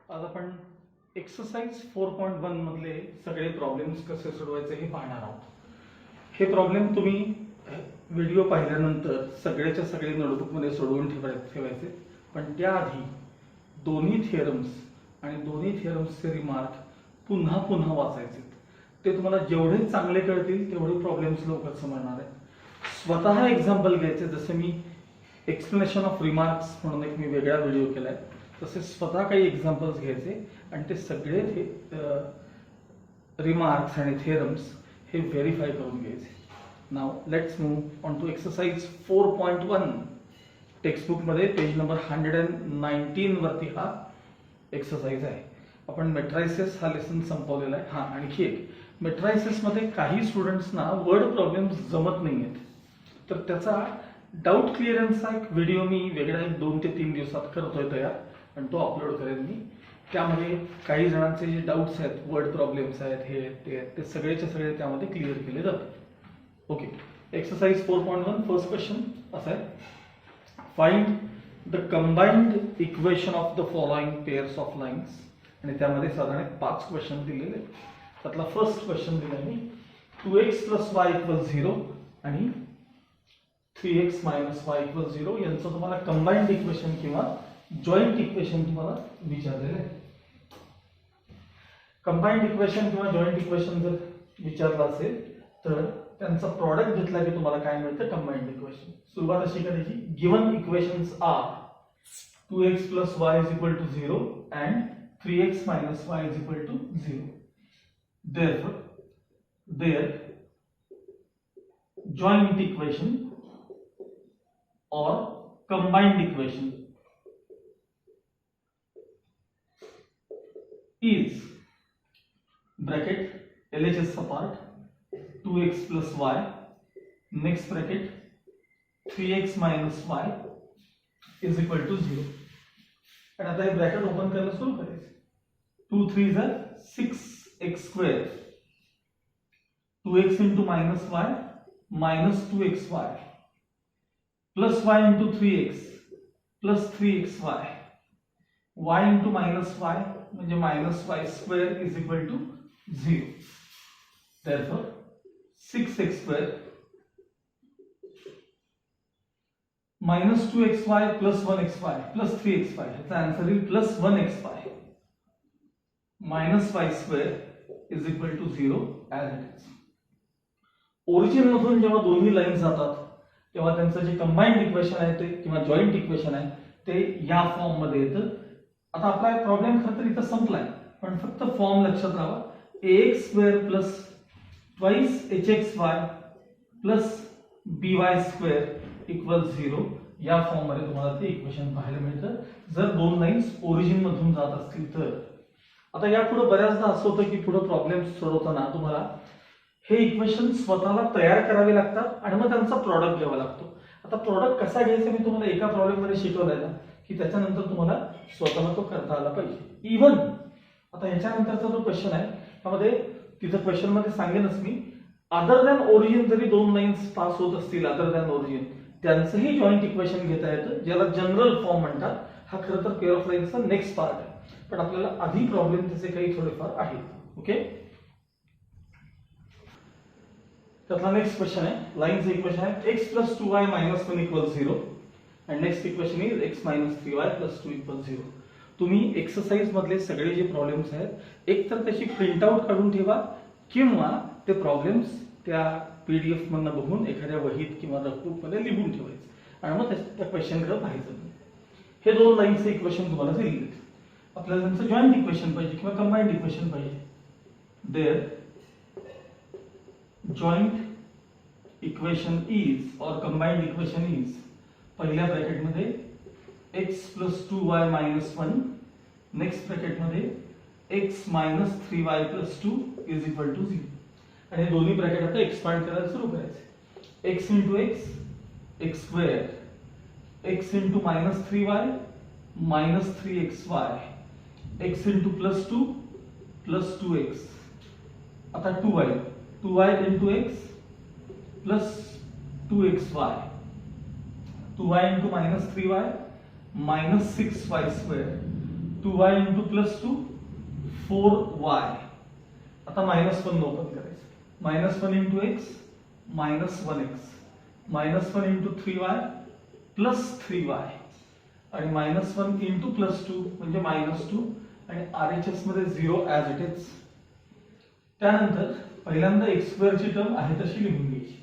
आज आपण एक्सरसाइज 4.1 मधले सगळे प्रॉब्लेम्स कसे सोडवायचे हे पाहणार आहोत. हे प्रॉब्लेम तुम्ही व्हिडिओ पाहिल्यानंतर सगळेच्या सगळे नोटबुकमध्ये सोडवून ठेवायचे. पण त्याआधी दोन्ही थिअरम्स आणि दोन्ही थिअरम्सचे रिमार्क पुन्हा पुन्हा वाचायचे. ते तुम्हाला जेवढे चांगले कळतील तेवढे प्रॉब्लेम्स लवकर समजणार आहेत. स्वतः एक्झाम्पल घ्यायचे, जसे मी एक्सप्लेनेशन ऑफ रिमार्क्स म्हणून एक मी वेगळा व्हिडिओ केलाय, तसे स्वतः काही एक्झाम्पल्स घ्यायचे आणि ते सगळे रिमार्क्स आणि थिअरम्स हे व्हेरीफाय करून घ्यायचे. Now let's move on to exercise 4.1. टेक्स्टबुकमध्ये पेज नंबर 119 वरती हा एक्सरसाइज आहे. आपण मेट्रायसिस हा लेसन संपवलेला आहे. हा आणखी एक, मेट्रायसिसमध्ये काही स्टुडंट्सना वर्ड प्रॉब्लेम्स जमत नाही आहेत, तर त्याचा डाऊट क्लिअरन्सचा एक व्हिडिओ मी वेगळा 2 ते 3 दिवसात करतोय तयार, आणि तो अपलोड करेन मी. त्यामध्ये काही जणांचे जे डाऊट्स आहेत, वर्ड प्रॉब्लेम्स आहेत, हे ते सगळेच्या सगळे त्यामध्ये क्लिअर केले जातात. ओके, एक्सरसाइज 4.1 फर्स्ट क्वेश्चन असा आहे, find the combined equation of the following pairs of lines. आणि त्यामध्ये साधारण 5 क्वेश्चन दिलेले आहेत. त्यातला फर्स्ट क्वेश्चन दिला मी 2x + y = 0 आणि 3x - y = 0 यांचं तुम्हाला कंबाइंड इक्वेशन किंवा जॉईंट इक्वेशन तुम्हाला विचारलेलं आहे. कंबाइंड इक्वेशन किंवा जॉईंट इक्वेशन जर विचारलं असेल तर त्यांचा प्रॉडक्ट घेतला की तुम्हाला काय मिळतं, कंबाइंड इक्वेशन. सुरुवात अशी करायची, given equations are 2x + y = 0 and 3x - y = 0. Therefore, their joint equation or combined equation is bracket LHS apart 2x + y, next bracket 3x - y is equal to 0. आणि आता हे ब्रॅकेट ओपन करायला सुरू करायचं. 2 3 are 6x², 2x into -y minus 2xy plus y into 3x plus 3xy, y into -y म्हणजे -y² is equal to 0. Therefore 6x² minus 2xy plus 1xy plus 3xy, ह्याचा answer येईल +1xy minus y² is equal to 0 as it is. Origin मधून जेव्हा दोन्ही line जातात तेव्हा त्यांचं जे कंबाइंड इक्वेशन आहे ते किंवा जॉईंट इक्वेशन आहे ते या फॉर्म मध्ये येतं. आता आपला प्रॉब्लेम खरं तर इथं संपलाय, पण फक्त फॉर्म लक्षात राहावा. ax² plus twice hxy plus by² equals 0 या फॉर्म मध्ये तुम्हाला ते इक्वेशन पाहायला मिळतं जर दोन लाईन्स ओरिजिन मधून जात असतील तर. आता यापुढे बऱ्याचदा असं होतं की पुढे प्रॉब्लेम सोडवताना तुम्हाला हे इक्वेशन स्वतःला तयार करावे लागतात आणि मग त्यांचा प्रॉडक्ट घ्यावा लागतो. आता प्रॉडक्ट कसा घ्यायचा मी तुम्हाला एका प्रॉब्लेम मध्ये शिकवलंय ना, की त्याच्यानंतर तुम्हाला स्वतःला तो करता आला पाहिजे. इव्हन आता ह्याच्यानंतरचा जो क्वेश्चन आहे त्यामध्ये तिथं क्वेश्चन मध्ये सांगेनच मी, अदर दॅन ओरिजिन जरी दोन लाईन्स पास होत असतील अदर दॅन ओरिजिन, त्यांचंही जॉईंट इक्वेशन घेता येतं, ज्याला जनरल फॉर्म म्हणतात. हा खरं तर पेअर ऑफ लाईन्सचा नेक्स्ट पार्ट आहे, पण आपल्याला आधी प्रॉब्लेम त्याचे काही थोडेफार आहेत. ओके, त्यातला नेक्स्ट क्वेश्चन आहे, लाईनचं इक्वेशन आहे x + 2y - 1 = 0 and next equation is x - 3y + 2 = 0. तुम्ही एक्सरसाइज मधले सगळे जे प्रॉब्लेम्स आहेत एक तर त्याची प्रिंट आउट काढून ठेवा किंवा ते प्रॉब्लेम्स त्या PDF मधनं बघून एखाद्या वहीत किंवा नोटबुक मध्ये लिहून ठेवायचं आणि मग त्या क्वेश्चनकडे पाहायचं. हे दोन लाईनचे इक्वेशन तुम्हाला दिलेले आहेत. आपल्याला त्यांचं जॉईंट इक्वेशन पाहिजे किंवा कंबाइंड इक्वेशन पाहिजे. There joint equation is or combined equation is, पहिल्या ब्रॅकेट मध्ये x + 2y - 1, नेक्स्ट ब्रॅकेट मध्ये x - 3y + 2 is equal to 0. आणि हे दोन्ही ब्रॅकेट आता एक्सपांड करायला सुरू करायचे. x into x x², x into -3y -3xy, x into +2 +2x. आता 2y into x plus 2xy, 2y into -3y minus 6y square 2y into plus 2 4y. आता -1 open करायचं. -1 into x minus 1x -1 into 3y plus 3y आणि -1 into plus 2 म्हणजे -2 आणि RHS मध्ये 0 as it is. त्यानंतर पहिल्यांदा x² ची term आहे तशी लिहून घ्यायची.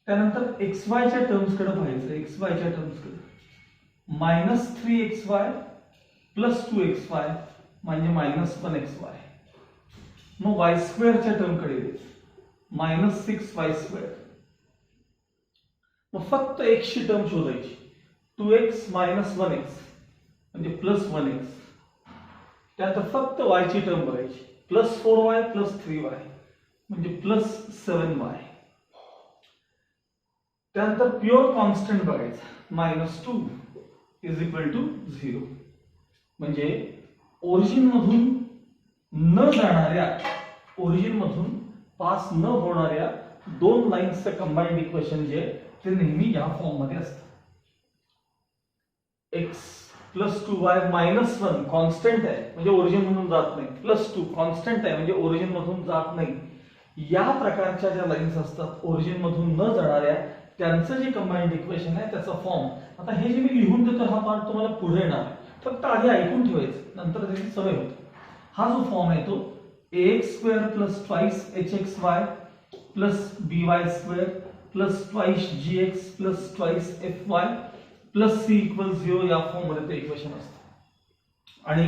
त्यानंतर xy च्या टर्म्स कडे पाहायचं. xy च्या टर्म्स कडे -3xy प्लस 2xy म्हणजे -1xy. मग y² च्या टर्म कडे -6y². मग फक्त x ची टर्म शोधायची. 2x मायनस 1x म्हणजे प्लस 1x. त्यानंतर फक्त y ची टर्म बघायची. प्लस 4y प्लस 3y म्हणजे प्लस 7y. त्यानंतर प्युअर कॉन्स्टंट बघायचा. -2 इज इक्वल टू 0 म्हणजे ओरिजिन मधून न जाणाऱ्या, ओरिजिन मधून पास न होणाऱ्या दोन लाईन्सचं कंबाइंड इक्वेशन जे ते नेहमी या फॉर्म मध्ये असतं. x plus 2y minus 1 constant आहे म्हणजे ओरिजिन मधून जात नाही. प्लस 2 कॉन्स्टंट आहे म्हणजे ओरिजिन मधून जात नाही. या प्रकारच्या ज्या लाईन्स असतात ओरिजिन मधून न जाणाऱ्या त्यांचं जे कंबाइंड इक्वेशन आहे त्याचा फॉर्म. आता हे जे मी लिहून देतो हा पार्ट तुम्हाला पुढे येणार आहे. फक्त आधी ऐकून ठेवायचं नंतर त्याची सवय होते. हा जो फॉर्म आहे तो ax² plus twice hxy plus by² plus twice gx plus twice fy plus c equal 0 या फॉर्म मध्ये ते इक्वेशन असतं. आणि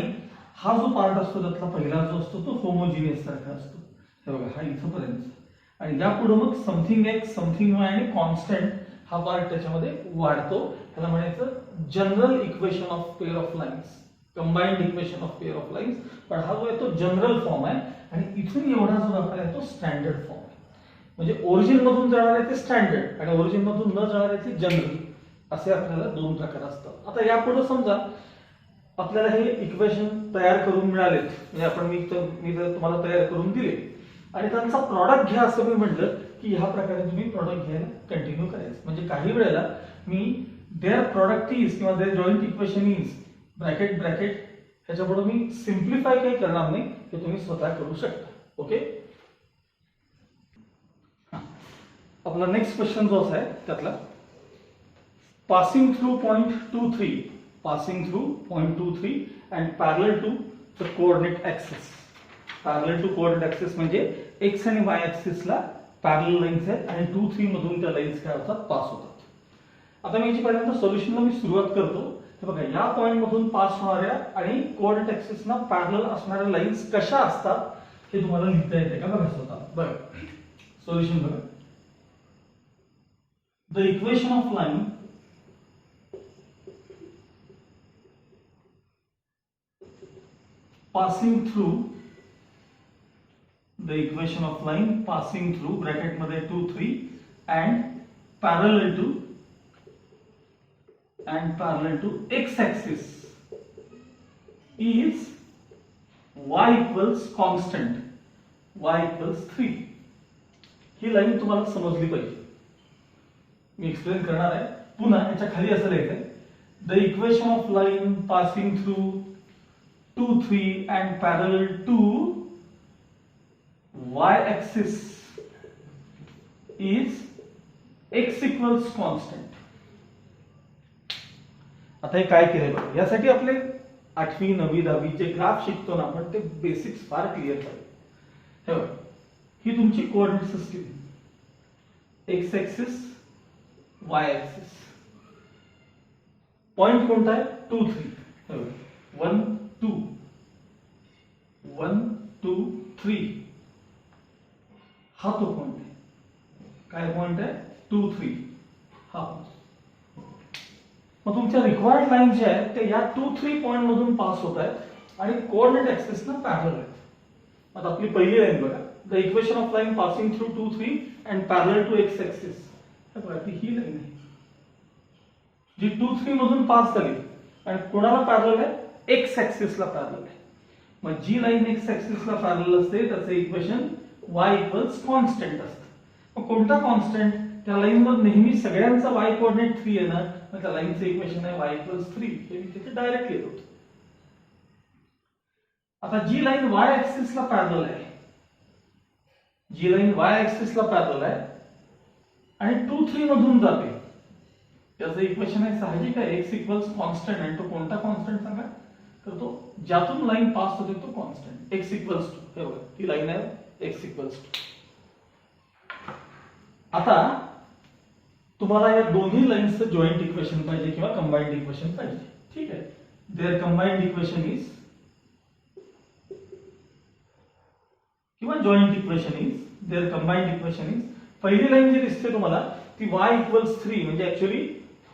हा जो पार्ट असतो त्यातला पहिला जो असतो तो होमोजिनियस सारखा असतो. हे बघा हा इथपर्यंत. आणि यापुढे मग समथिंग x समथिंग y आणि कॉन्स्टंट हा पार्ट त्याच्यामध्ये वाढतो. त्याला म्हणायचं general equation of pair of lines, combined equation of pair of lines. पण हा जो आहे तो जनरल फॉर्म आहे आणि इथून एवढा जो दाखला आहे तो स्टँडर्ड फॉर्म आहे. म्हणजे ओरिजिन मधून जाणार आहे ते स्टँडर्ड आणि ओरिजिन मधून न जाणार आहे ते जनरल. असे आपल्याला दोन प्रकार असतात. आता यापुढे समजा आपल्याला हे इक्वेशन तयार करून मिळालेत म्हणजे आपण मी तुम्हाला तयार करून दिले आणि त्यांचा प्रॉडक्ट घ्या असं मी म्हटलं की ह्या प्रकारे तुम्ही प्रॉडक्ट घ्यायला कंटिन्यू करायचं. म्हणजे काही वेळेला मी देअर प्रॉडक्ट इज किंवा there joint equation is bracket bracket ह्याच्यापुढे मी सिम्प्लिफाय काही करणार नाही. हे तुम्ही स्वतः करू शकता. ओके. आपला नेक्स्ट क्वेश्चन जो आहे त्यातला passing through point 23 and parallel to the coordinate axis. Parallel to coordinate axis म्हणजे x आणि y axis ला पॅरलल लाईन्स आहेत आणि 2, 3 मधून त्या लाईन्स काय होतात पास होतात. आता मी याची पहिल्यांदा सोल्युशनला मी सुरुवात करतो. हे बघा या पॉइंट मधून पास होणाऱ्या आणि कोऑर्डिनेट ऍक्सिसना पॅरलल असणाऱ्या लाईन्स कशा असतात हे तुम्हाला लिहिता येते का बघा स्वतः. बघा सोल्युशन बघा. The equation of line passing through, the equation of line passing through bracket मध्ये 2, 3 and parallel to x axis is y equals constant, y equals 3. He line तुम्हाला समजली पाहिजे. मी एक्सप्लेन करणार आहे. पुन्हा याच्या खाली असं लिहायचंय the equation of line passing through 2, 3 and parallel to y axis is x equals constant. आता हे काय केलंय बघा. यासाठी आपले 8वी 9वी 10वी चे ग्राफ शिकतो ना आपण ते बेसिक्स फार क्लिअर झाले. हे बघा ही तुमची coordinate system x axis y axis. Point कोणता आहे 2, 3. हे बघा 1, 2 1, 2, 3 हा तो पॉइंट आहे. काय पॉइंट आहे 2, 3 हा. मग तुमच्या रिक्वायर्ड लाईन जे आहेत ते या 2, 3 पॉइंट मधून पास होत आहेत आणि कोऑर्डिनेट ऍक्सिस ना पॅरलल आहेत. आता आपली पहिली लाईन बघा. The equation of line passing through 2, 3 and parallel to x axis. बघा ही लाईन आहे जी 2, 3 मधून पास झाली आणि कोणाला पॅरलल आहे एक्स ऍक्सिसला पॅरलल आहे. मग जी लाईन एक्स ऍक्सिसला पॅरलल असते त्याचे इक्वेशन y इक्वल्स कॉन्स्टंट असतं. मग कोणता कॉन्स्टंट त्या लाईनवर नेहमी सगळ्यांचा y कोऑर्डिनेट 3 आहे ना. मग त्या लाईनचं इक्वेशन आहे y इक्वल्स 3. हे मी तिथे डायरेक्ट लिहितो. आता जी लाईन y ऍक्सिसला पॅरलल आहे, जी लाईन y ऍक्सिसला पॅरलल आहे आणि 2 3 मधून जाते, त्याचं इक्वेशन आहे साहजिक आहे x इक्वल्स कॉन्स्टंट, आणि तो कोणता कॉन्स्टंट सांगा, तर तो ज्यातून लाईन पास होते तो कॉन्स्टंट x इक्वल्स टू, हे बघा ही लाईन आहे x इक्वल्स टू. आता तुम्हाला या दोन्ही लाईन्सचं जॉईंट इक्वेशन पाहिजे किंवा कंबाइंड इक्वेशन पाहिजे, ठीक आहे. देअर कंबाइंड इक्वेशन इज किंवा joint equation is, there combined equation is, पहिली लाईन जी दिसते तुम्हाला ती y इक्वल्स 3, म्हणजे actually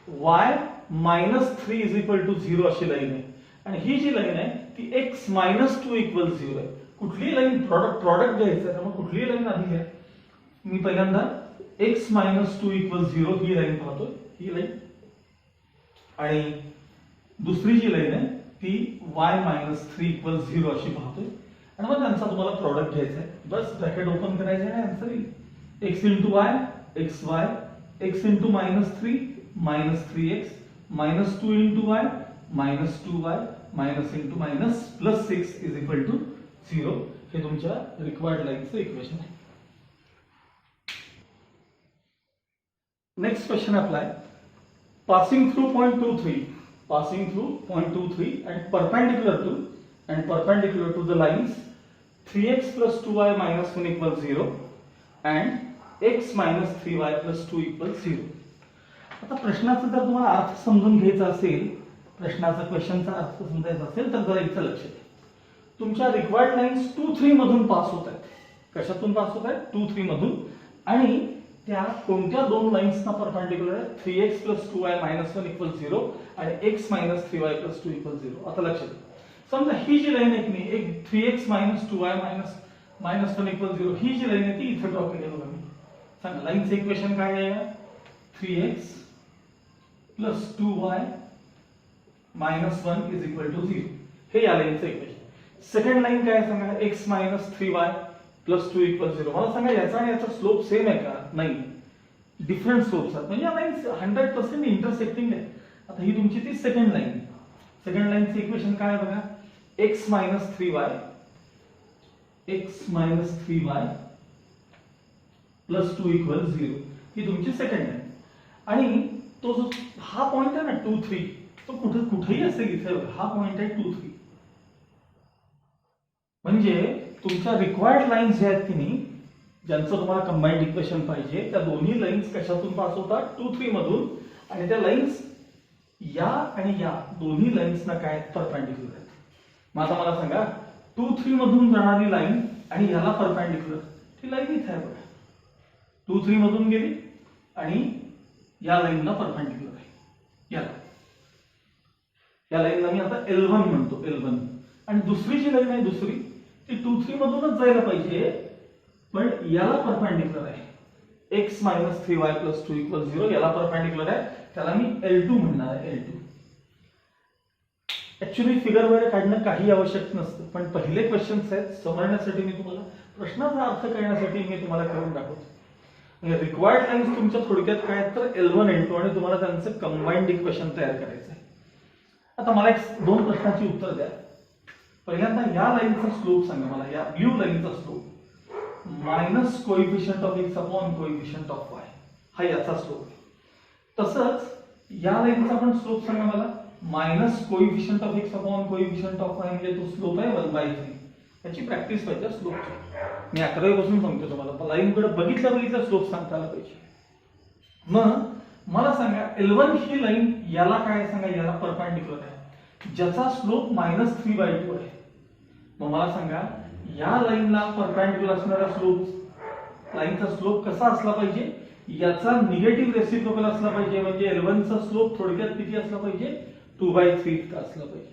y minus 3 is equal to 0 अशी लाईन आहे, आणि ही जी लाईन आहे ती x मायनस 2 इक्वल 0 आहे. कुठली लाईन प्रॉडक्ट घ्यायचं आहे, त्यामुळे कुठली लाईन आधी घ्या. मी पहिल्यांदा x मायनस 2 इक्वल 0 ही लाईन पाहतोय, ही लाईन, आणि दुसरी जी लाईन आहे ती y मायनस 3 इक्वल 0 अशी पाहतोय, आणि मग त्यांचा तुम्हाला प्रॉडक्ट घ्यायचा आहे. बस ब्रॅकेट ओपन करायचं आहे आणि आन्सर येईल x into y x y, x into minus 3 minus 3x, minus 2 into y minus 2y, minus into minus plus 6 is equal to 0. हे तुमच्या रिक्वायर्ड लाईनचं इक्वेशन आहे. Next question apply. Passing through point 2 3 and perpendicular to the lines 3x plus 2y minus 1 equals 0 and x minus 3y plus 2 equals 0. आता प्रश्नाचा जर तुम्हाला अर्थ समजून घ्यायचा असेल, प्रश्नाचा क्वेश्चनचा अर्थ समजायचा असेल तर जरा इथं लक्ष द्या. तुमच्या रिक्वायर्ड लाईन्स 2 3 मधून पास होत आहेत. कशातून पास होत आहेत? 2 3 मधून. आणि त्या कोणत्या दोन लाईन्सना परपेंडिक्युलर आहे? 3x plus 2y minus 1 equals 0 आणि x minus 3y plus 2 equals 0. आता लक्षात घ्या. समजा ही जी लाईन आहे की नाही, एक 3x minus 2y minus 1 equals 0, ही जी लाईन आहे ती इथे ड्रॉ केली बघा मी. सांगा लाईनचं इक्वेशन काय आहे? 3x plus 2y minus 1 is equal to 0. हे या लाईनचं इक्वेशन. सेकंड लाईन काय सांगा? x minus 3y plus 2 equal 0. मला सांगा याचा आणि याचा स्लोप सेम आहे का? नाही, डिफरंट स्लोप्स आहेत, म्हणजे या लाईन्स 100% इंटरसेक्टिंग आहे. आता ही तुमची ती सेकंड लाईन. सेकंड लाईनचं इक्वेशन काय आहे बघा? x minus 3y plus 2 equal 0. ही तुमची सेकंड लाईन. आणि तो जो हा पॉइंट आहे ना 2 3, तो कुठेही असेल इथे, हा पॉइंट आहे 2 3. म्हणजे तुमच्या रिक्वायर्ड लाईन्स जे आहेत की नाही, ज्यांचं तुम्हाला कंबाइंड इक्वेशन पाहिजे, त्या दोन्ही लाईन्स कशातून पास होतात? 2 3 मधून. आणि त्या लाईन्स या आणि या दोन्ही लाईन्सना काय परपेंडिक्युलर आहेत. मग आता मला सांगा 2 3 मधून जाणारी लाईन आणि याला परपेंडिक्युलर, ती लाईन इथे आहे बघा. 2 3 मधून गेली आणि या लाईनला परपेंडिक्युलर आहे. या लाईनला मी आता L1 म्हणतो, L1. आणि दुसरी जी लाईन आहे दुसरी, ती 2 3 मधूनच जायला पाहिजे, पण याला परपेंडिक्युलर आहे. x minus 3y plus 2 equals 0 याला परपेंडिक्युलर आहे, त्याला मी L2 म्हणणार आहे. L2. ऍक्च्युअली फिगर वगैरे काढणं काही आवश्यक नसतं, पण पहिले क्वेश्चन्स आहेत समजण्यासाठी, मी तुम्हाला प्रश्नाचा अर्थ कळण्यासाठी मी तुम्हाला करून दाखवतो. म्हणजे रिक्वायर्ड लाईन्स तुमच्या थोडक्यात काय आहेत तर L1 L2, आणि तुम्हाला त्यांचं कंबाइंड इक्वेशन तयार करायचं आहे. आता मला दोन प्रश्नाची उत्तर द्या. पहिल्यांदा या लाईनचा स्लोप सांगा मला, या ब्ल्यू लाईनचा slope minus coefficient of x upon coefficient of Y, हा याचा स्लोप आहे. तसंच या लाईनचा पण स्लोप सांगा मला, minus coefficient of x upon coefficient of Y, म्हणजे तो स्लोप आहे 1/3. याची प्रॅक्टिस पाहिजे स्लोपची. मी 11वी पासून सांगतो तुम्हाला, लाईनकडे बघितल्या स्लोप सांगता आला पाहिजे. मग मला सांगा L1 ही लाईन याला काय सांगा, याला परपेंडिक्युलर आहे, ज्याचा स्लोप -3/2 आहे. मग मला सांगा या लाईनला परपेंडिक्युलर असणारा स्लोप, लाईनचा स्लोप कसा असला पाहिजे? याचा निगेटिव्ह रेसिप्रोकल असला पाहिजे. म्हणजे L1 चा स्लोप थोडक्यात किती असला पाहिजे? 2/3 इतका असला पाहिजे.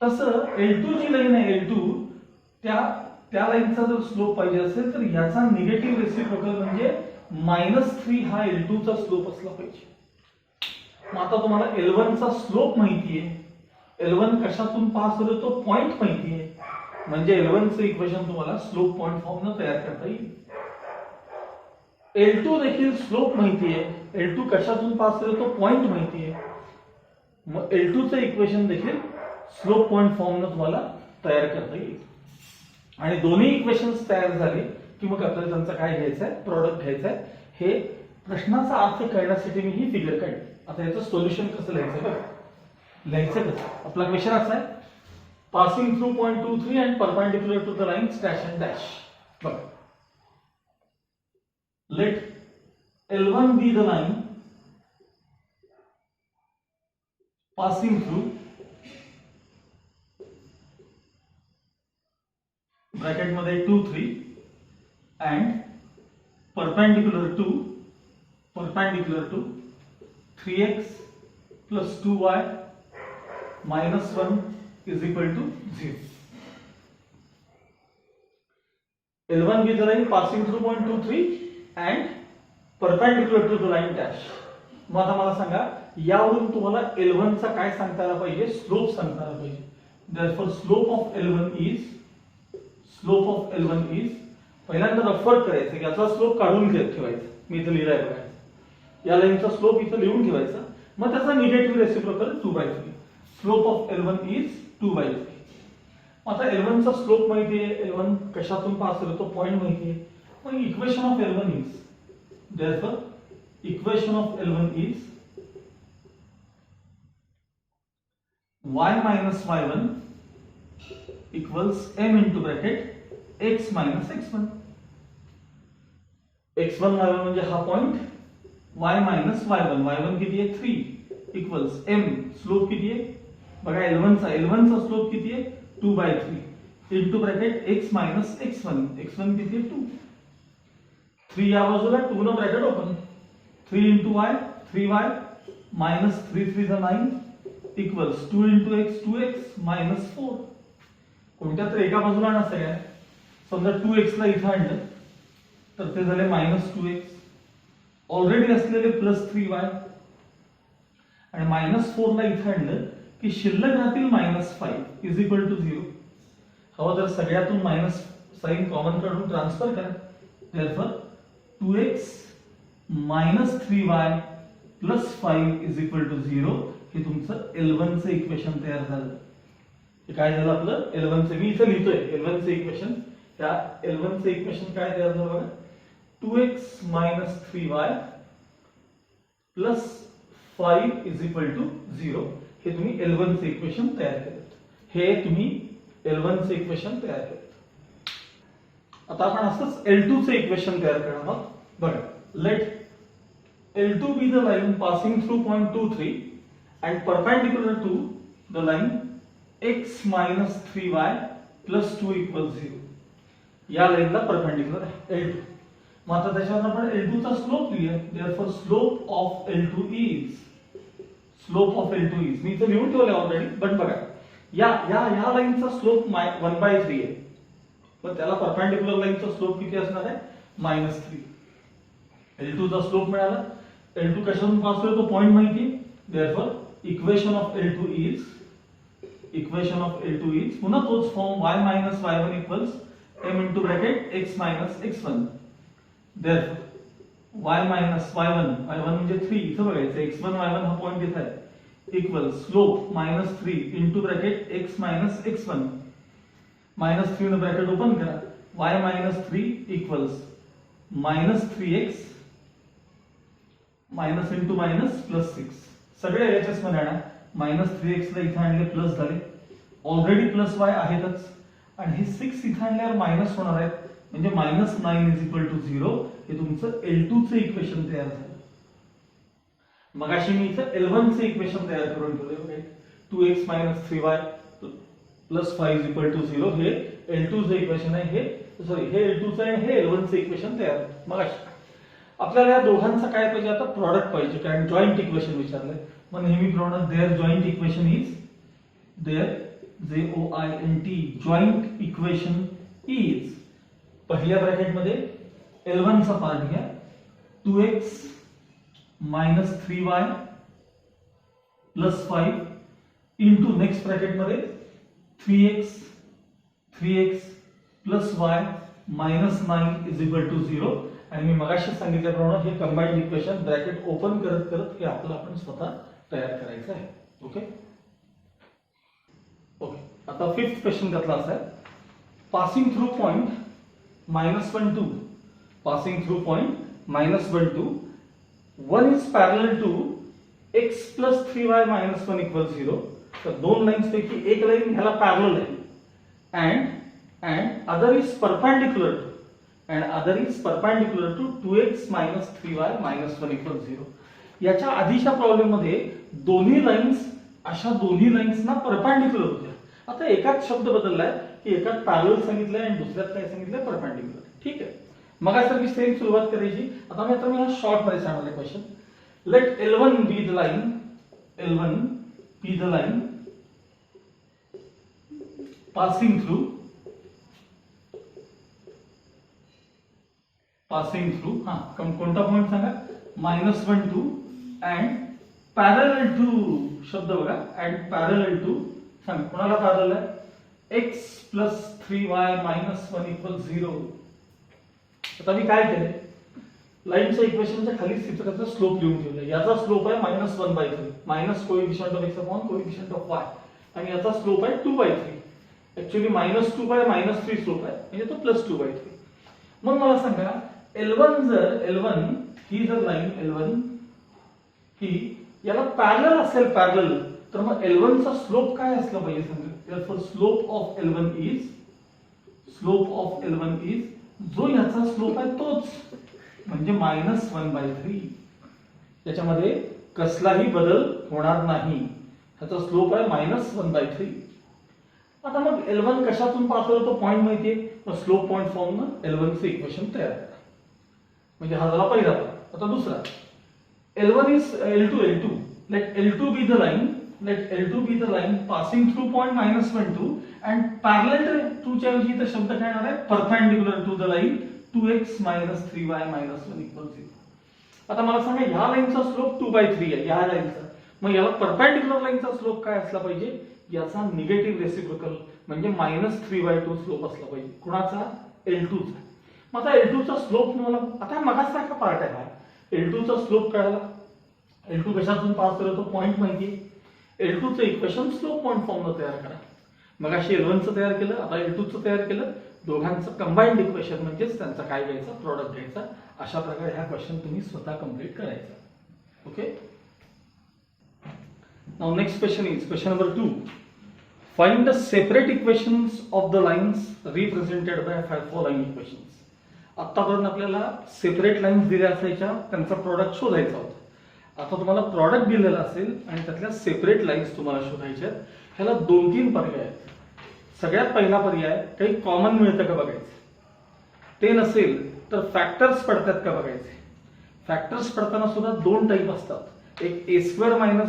तसं L2 जी लाईन आहे, L2 त्या लाईनचा जर स्लोप पाहिजे असेल तर याचा निगेटिव्ह रेसिप्रोकल म्हणजे -3 हा L2 चा स्लोप असला पाहिजे. मग आता तुम्हाला L1 चा स्लोप माहितीये, L1 कशातून पास होतो तो पॉइंट माहितीये, म्हणजे L1 चं इक्वेशन तुम्हाला स्लोप पॉइंट फॉर्म न तयार करता येईल. L2 देखील स्लोप माहितीये, L2 कशातून पास होतो तो पॉइंट माहितीये, मग L2 चं इक्वेशन देखील स्लोप पॉइंट फॉर्म न तुम्हाला तयार करता येईल. आणि दोन्ही इक्वेशन्स तयार झाले की मग आपल्याला त्यांचा काय घ्यायचं आहे, प्रॉडक्ट घ्यायचं आहे. हे प्रश्नाचा अर्थ कळण्यासाठी मी ही फिगर काढली. आता याचं सोल्युशन कसं लिहायचं बघा. लिहायचं कसं, आपला क्वेश्चन असा आहे, passing through point 2, 3 and perpendicular to the line dash and dash. बघा, let L1 be the line passing through bracket मध्ये 2, 3 and perpendicular to 3x plus 2y minus 1 is equal to 0. L1 be the line passing through point 2, 3 and perpendicular to the line dash. मग आता मला सांगा, यावरून तुम्हाला L1 चा काय सांगता आला पाहिजे, स्लोप सांगता आला पाहिजे. Therefore slope of L1 is पहिल्यांदा रेफर करायचं की याचा स्लोप काढून ठेवायचा. मी इथे लिहिलाय बघा, या लाईनचा स्लोप इथे लिहून ठेवायचा. मग त्याचा negative reciprocal 2/3. Slope of L1 is 2/3. आता L1 चा स्लोप माहिती आहे, L1 कशातून पास होतो तो पॉइंट माहिती आहे. मग equation of L1 is, therefore equation of L1 is y minus y1 equals m into bracket x minus x1. x1 y1 म्हणजे हा पॉइंट, y minus y1 किती आहे 3 equals m, स्लोप किती आहे बघा L1 चा स्लोप किती आहे 2/3 into bracket x minus x1 किती आहे 2. 3 या बाजूला 2 न bracket open, 3 into y 3y minus 3 3 is 9 equals 2 into x 2x minus 4. कोणत्या तर एका बाजूला ना सगळ्या, समजा 2x ला इथं आणलं तर ते झाले -2x. ऑलरेडी असलेले +3y आणि -4 ला इथं आणलं की शिल्लक राहतील -5 is equal to 0. हवं तर सगळ्यातून मायनस साइन कॉमन काढून ट्रान्सफर करा. therefore 2x minus 3y plus 5 is equal to 0. हे तुमचं L1 चं इक्वेशन तयार झालं. हे काय झालं आपलं L1 चं, मी इथे लिहितोय L1 चं इक्वेशन. त्या L1 चं इक्वेशन काय तयार झालं बघा, 2x minus 3y plus 5 is equal to 0. हे तुम्ही L1 चं इक्वेशन तयार केलं. हे तुम्ही L1 चं इक्वेशन तयार केलं. आता आपण असंच L2 चे इक्वेशन तयार करणार आहोत. बघा, late L2 be the line passing through point 2, 3 and perpendicular to the line x minus 3y plus 2 equals 0. या लाईनला परपेंडिक्युलर आहे L2. मग आता त्याच्यावर आपण L2 चा स्लोप लिहूया. therefore slope of L2 is मी इथे लिहून ठेवले ऑलरेडी, पण बघा या लाईनचा स्लोप 1/3 आहे. पण त्याला परपेंडिक्युलर लाईनचा स्लोप किती असणार आहे -3. L2 चा स्लोप मिळाला. L2 कशातून पास होतो तो पॉइंट माहिती आहे. therefore equation of L2 is पुन्हा तोच form y minus y1 equals m into bracket x minus x1. therefore y minus y1 म्हणजे 3 इथं बघायचं, x1 y1 हा पॉइंट इथे आहे equals slope -3 into bracket x minus x1. -3 ने ब्रॅकेट ओपन करा, y minus 3 equals -3x minus into minus plus 6. सगळे HS मध्ये आणा. -3x ला इथे आणले प्लस झाले, ऑलरेडी +y आहेतच, आणि हे 6 इथे आणल्यावर मायनस होणार आहेत, म्हणजे -9 is equal to 0. हे तुमचं L2 चं इक्वेशन तयार झालं. मगाशी मी इथे L1 चं इक्वेशन तयार करून ठेवले. 2x minus 3y plus 5 is equal to 0. हे L2 चं इक्वेशन आहे. हे L2 चं आहे, हे L1 चं इक्वेशन तयार मगाशी. आपल्याला या दोघांचा काय पाहिजे आता, प्रॉडक्ट पाहिजे, कारण जॉइंट इक्वेशन विचारलंय. मग नेहमीप्रमाणे there joint equation is there joint equation is पहिल्या ब्रॅकेट मध्ये L1 चा पार्ट घ्या, 2x minus 3y plus 5 into next bracket मध्ये 3x plus y minus 9 is equal to 0. आणि मी मगाशी सांगितल्याप्रमाणे हे कंबाइंड इक्वेशन ब्रॅकेट ओपन करत करत हे आपलं आपण स्वतः तयार करायचं आहे. ओके. आता आता फिफ्थ क्वेश्चन त्यातला असा आहे, passing through point -1 2, passing through point -1 2, 1 is parallel to x + 3y - 1 = 0. तर दोन लाईन्स पैकी एक लाईन ह्याला पॅरलल आहे and other is perpendicular to 2x - 3y - 1 = 0. याच्या आधीच्या प्रॉब्लेम मध्ये दोन्ही लाईन्स अशा दोन्ही लाईन्सना परपेंडिक्युलर होत्या. आता एकाच शब्द बदललाय की एकात पॅरलल सांगितलंय आणि दुसऱ्यात काय सांगितलंय, परपेंडिक्युलर. ठीक आहे, मगासारखी सेम सुरुवात करायची. आता मी हा शॉर्ट मध्ये सांगणार question. Let L1 be the line passing through कोणता पॉइंट सांगा, -1 2 and parallel to शब्द बघा, and parallel to सांगा कोणाला पॅरलल आहे, x + 3y - 1 = 0. आता मी काय केलंय, लाईनच्या इक्वेशनच्या खाली चित्राचा स्लोप लिहून ठेवलाय. याचा स्लोप आहे -1/3, minus coefficient of x upon coefficient of y, आणि याचा स्लोप आहे 2/3. ऍक्च्युअली -2/-3 स्लोप आहे, म्हणजे तो +2/3. मग मला सांगा L1 ही जर लाईन L1 ही याला पॅरलल असेल, पॅरलल, तर मग L1 चा स्लोप काय असला पाहिजे सांगा. तर स्लोप ऑफ L1 इज जो याचा स्लोप आहे तोच, म्हणजे -1/3. त्याच्यामध्ये कसलाही बदल होणार नाही. ह्याचा स्लोप आहे -1/3. आता मग L1 कशातून पास होतो, तो पॉइंट माहितीये, मग स्लोप पॉइंट फॉर्म न L1 चे इक्वेशन तयार करा. म्हणजे हा झाला पहिला पार्ट. आता दुसरा, L1 is L2. Let L2 be the line passing through point -1 2 and parallel to च्या ऐवजी इथे शब्द काय येणार आहे, perpendicular to the line 2x - 3y - 1 = 0. आता मला सांगा ह्या लाईनचा स्लोप 2/3 आहे, ह्या लाईनचा. मग याला परपेंडिक्युलर लाईनचा स्लोप काय असला पाहिजे, याचा निगेटिव्ह रेसिप्रोकल म्हणजे -3/2 स्लोप असला पाहिजे. कुणाचा, L2 चा. मग आता L2 चा स्लोप मला आता मगासारखा पार्ट आहे हा. L2 चा स्लोप कळाला, L2 कशातून पास करतो, पॉइंट माहिती. L2 चं इक्वेशन स्लोप पॉइंट फॉर्म तयार करा. मग अशी L1 चं तयार केलं, आता L2 चं तयार केलं. दोघांचं कंबाइंड इक्वेशन म्हणजेच त्यांचा काय घ्यायचा, प्रॉडक्ट घ्यायचा. अशा प्रकारे हा क्वेश्चन तुम्ही स्वतः कंप्लीट करायचा. Okay, now next question is question number 2. Find the separate equations of the lines represented by following equations. आतापर्यंत आपल्याला सेपरेट लाईन्स दिल्या असायच्या, त्यांचा प्रॉडक्ट शोधायचा होता. आता तुम्हाला प्रॉडक्ट दिलेला असेल आणि त्यातल्या सेपरेट लाईन्स तुम्हाला शोधायच्या आहेत. ह्याला 2-3 पर्याय आहेत. सगळ्यात पहिला पर्याय, काही कॉमन मिळतं का बघायचं. ते नसेल तर फॅक्टर्स पडतात का बघायचे. फॅक्टर्स पडताना सुद्धा 2 टाईप असतात. एक a² -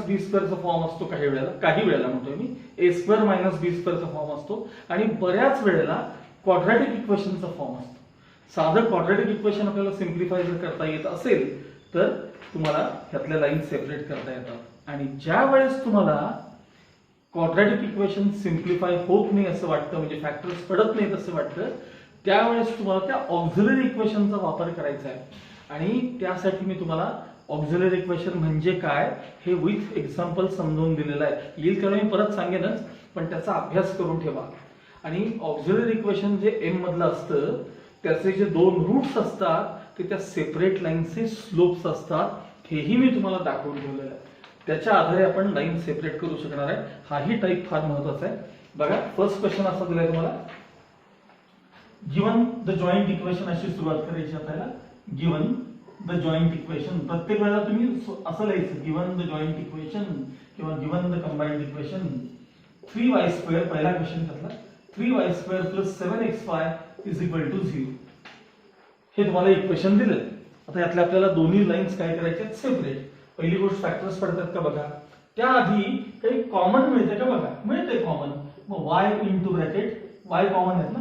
b² चा फॉर्म असतो, काही वेळेला म्हणतोय मी a² - b² चा फॉर्म असतो, आणि बऱ्याच वेळेला क्वाड्रॅटिक इक्वेशनचा फॉर्म असतो. साधं क्वाड्रॅटिक इक्वेशन आपल्याला सिम्प्लिफाय जर करता येत असेल तर तुम्हाला ह्यातल्या लाईन सेपरेट करता येतात. आणि ज्या वेळेस तुम्हाला क्वाड्रॅटिक इक्वेशन सिम्प्लिफाय होत नाही असं वाटतं, म्हणजे फॅक्टर्स पडत नाहीत असं वाटतं, त्यावेळेस तुम्हाला त्या ऑक्झिलरी इक्वेशनचा वापर करायचा आहे. आणि त्यासाठी मी तुम्हाला ऑक्झिलरी इक्वेशन म्हणजे काय हे विथ एक्झाम्पल समजून दिलेलं आहे. येईल तेव्हा मी परत सांगेनच, पण त्याचा अभ्यास करून ठेवा. आणि ऑक्झिलरी इक्वेशन जे एम मधलं असतं त्याचे जे 2 रूट्स असतात ते त्या सेपरेट लाईनचे स्लोप्स असतात, हेही मी तुम्हाला दाखवून ठेवलेलं आहे. त्याच्या आधारे आपण लाईन सेपरेट करू शकणार आहे. हाही टाईप फार महत्वाचा आहे. बघा, फर्स्ट क्वेश्चन असा दिलाय तुम्हाला, गिवन द जॉईंट इक्वेशन, अशी सुरुवात करायची आपल्याला. गिवन द जॉईंट इक्वेशन, प्रत्येक वेळेला तुम्ही असं लिहायचं, गिवन द जॉईंट इक्वेशन किंवा given the combined equation. 3y², पहिला क्वेश्चन त्यातला, 3y² + 7xy = 0. हे तुम्हाला इक्वेशन दिलं. आता यातल्या आपल्याला दोन्ही लाईन्स काय करायच्या, सेपरेट. पहिली गोष्ट फॅक्टर्स पडतात का बघा. त्याआधी काही कॉमन मिळते का बघा. मिळते कॉमन. मग y into bracket, y common आहेत ना,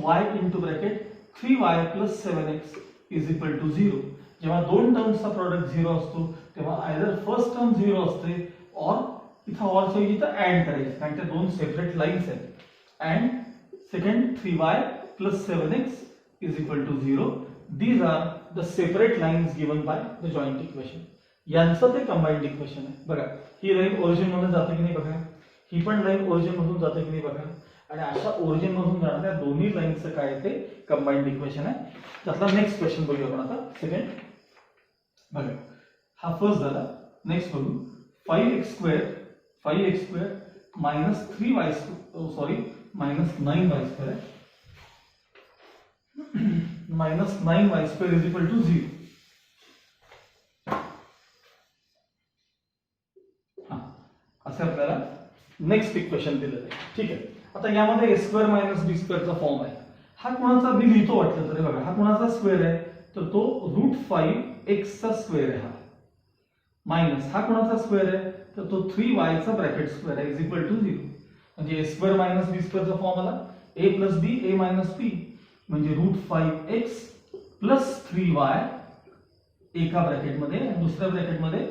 y into bracket 3y + 7x = 0. जेव्हा 2 टर्म्सचा प्रॉडक्ट 0 असतो तेव्हा आयदर फर्स्ट टर्म 0 असते, और इथं ऑरच्या ऐवजी इथं ऍड करायचं, कारण त्या 2 सेपरेट लाईन्स आहेत. And second 3y + 7x = 0. These are the separate lines given by the joint equation. यांचं ते कंबाइंड इक्वेशन आहे. बघा, ही लाईन ओरिजिन मध्ये जाते की नाही बघा. ही पण लाईन ओरिजिन मधून जाते की नाही बघा, आणि अशा ओरिजिन मधून जाणाऱ्या दोन्ही लाईनचं काय आहे ते कंबाईंड इक्वेशन आहे. त्यातला नेक्स्ट क्वेश्चन बघूया आपण आता. सेकंड बघा, हा फर्स्ट झाला. नेक्स्ट बघू. 5x² minus 3y minus 9y² आहे. minus 9y² is equal to 0. असे आपल्याला नेक्स्ट इक्वेशन दिलेलं आहे. ठीक आहे. आता यामध्ये a² मायनस b² चा फॉर्म आहे. हा कोणाचा मी लिहितो वाटलं तरी बघा, हा कोणाचा स्क्वेअर आहे तर तो √5x चा स्क्वेअर आहे. हा मायनस हा कोणाचा स्क्वेअर आहे तर तो 3y चा ब्रॅकेट स्क्वेअर आहे इज इक्वल टू 0. म्हणजे a² मायनस b² चा फॉर्म आला a plus b a minus b म्हणजे √5x प्लस 3y एका ब्रॅकेटमध्ये आणि दुसऱ्या ब्रॅकेटमध्ये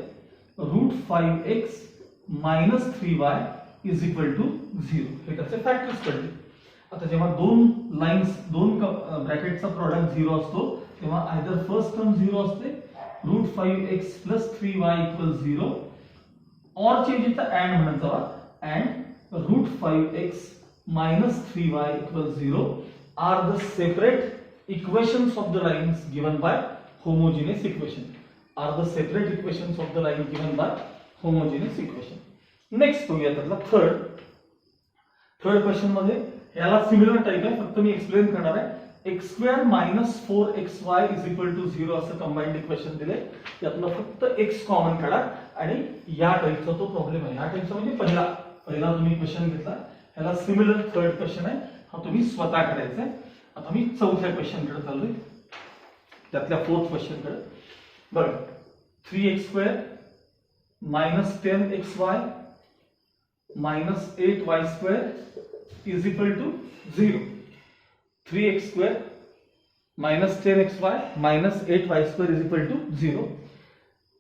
√5x minus 3y is equal to 0. हे त्याचे फॅक्टर्स पडले. आता जेव्हा दोन लाईन्स दोन ब्रॅकेटचा प्रॉडक्ट 0 असतो तेव्हा आयदर फर्स्ट टर्म 0 असते √5x प्लस 3y इक्वल्स 0 और चेंज इट अँड म्हणत जावा and √5x minus 3y equals 0 are the separate equations of the lines given by homogeneous equation. Are the separate equations of the line given by homogeneous equation. Next बघूया त्यातला third question मध्ये याला similar type आहे, फक्त मी explain करणार आहे. x² minus 4xy is equal to 0 असं combined equation दिले. यातलं फक्त x कॉमन काढा आणि या टाइपचा तो प्रॉब्लेम आहे. या टाइपचा म्हणजे पहिला तुम्ही क्वेश्चन घेतला, ह्याला सिमिलर थर्ड क्वेश्चन आहे, हा तुम्ही स्वतः करायचा आहे. आता मी चौथ्या क्वेश्चन कडे चाललोय, त्यातल्या फोर्थ क्वेश्चन कडे. बघा, 3x² minus 10xy minus 8y² is equal to 0. 3x² minus 10xy minus 8y² is equal to 0.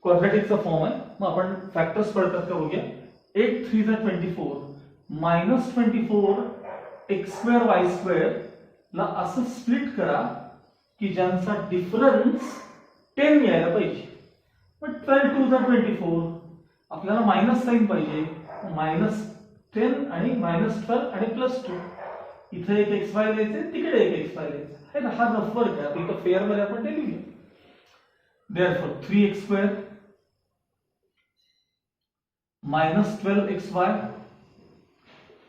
क्वाड्रॅटिकचा form आहे. मग आपण फॅक्टर्स पडतात का बघूया. 8 3 is 24 minus 24 x² y² ला असं स्प्लिट करा की ज्यांचा डिफरन्स 10 यायला पाहिजे. पण 12 2 is 24, आपल्याला मायनस साइन पाहिजे. -10 आणि -12 आणि +2. इथे एक xy लिहायचे, तिकडे एक xy लिहायचे आहे ना. हा जो फरक आहे, आता इथं फेअर मध्ये आपण ते लिहूया. Therefore 3x² minus 12xy